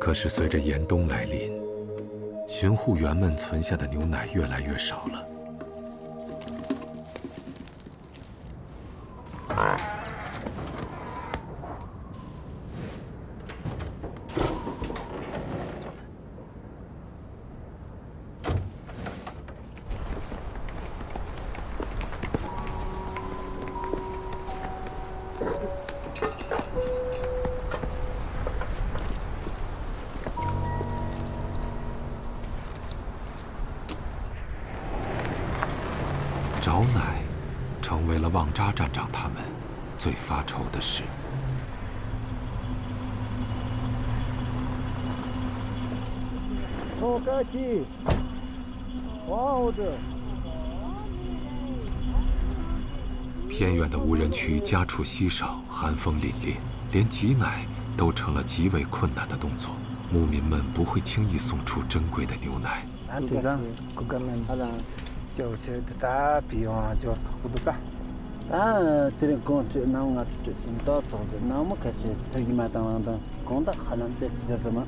可是隨着嚴冬來臨，巡護員們存下的牛奶越來越少了。找奶成为了旺扎站长他们最发愁的事。偏远的无人区家畜稀少，寒風凜冽，連擠奶都成了極為困難的動作。牧民們不會輕易送出珍貴的牛奶。就是大比方就不多吧，這個工作那我就是到做的，那麼開始自己買當工作可能得知道什麼。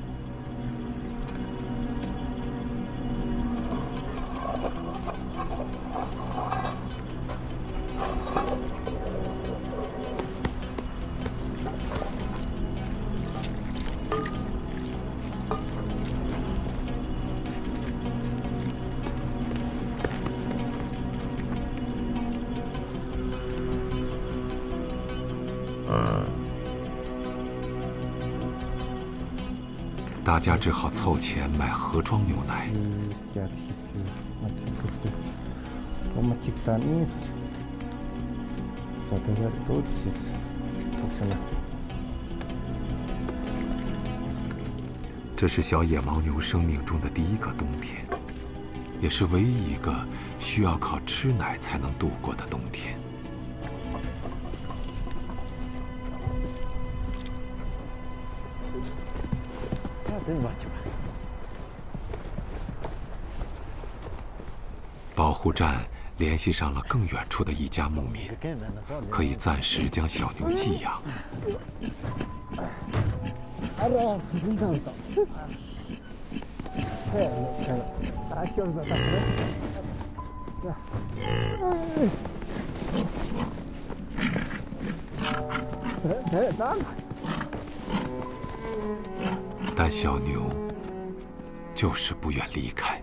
大家只好湊錢買盒裝牛奶。這是小野牦牛生命中的第一個冬天，也是唯一一個需要靠吃奶才能度過的冬天。保護站聯繫上了更遠處的一家牧民，可以暫時將小牛寄養。但小牛就是不願離開。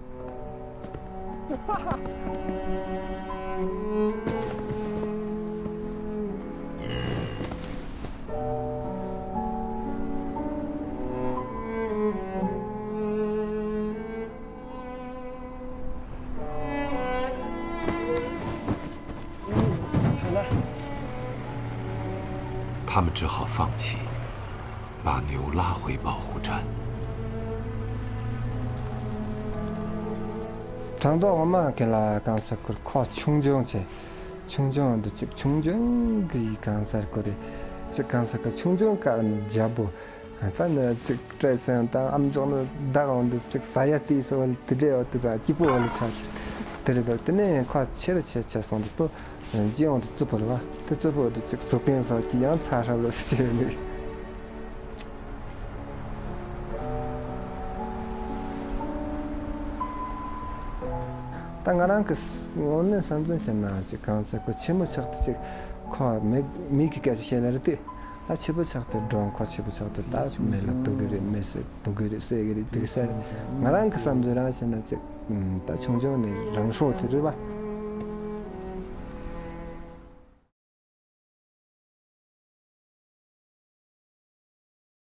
他們只好放棄，把牛拉回保護站。당도 엄마 걔라 간사 그 충정제 충정도 즉 충정 그 간사 거리 즉 간사 그 충정간 잡고 한탄 즉 트레선 다 암종의 다가온데 즉 사야티서 드레어도 기포를 찾 드레도 때네 과 체를 체체선도 또 지원도 뚜버와 뚜버도 즉 소변서 기양 차샤로 시제네 당가랑 그 오늘 삼선선나 지금 그 치무착도 그 미기까지 해내는데 아 치부착도 좀 치부착도 다 메라 도그리 메시 도그리 세그리 되게 나랑 그 삼선나 다 청정의 장소 들어봐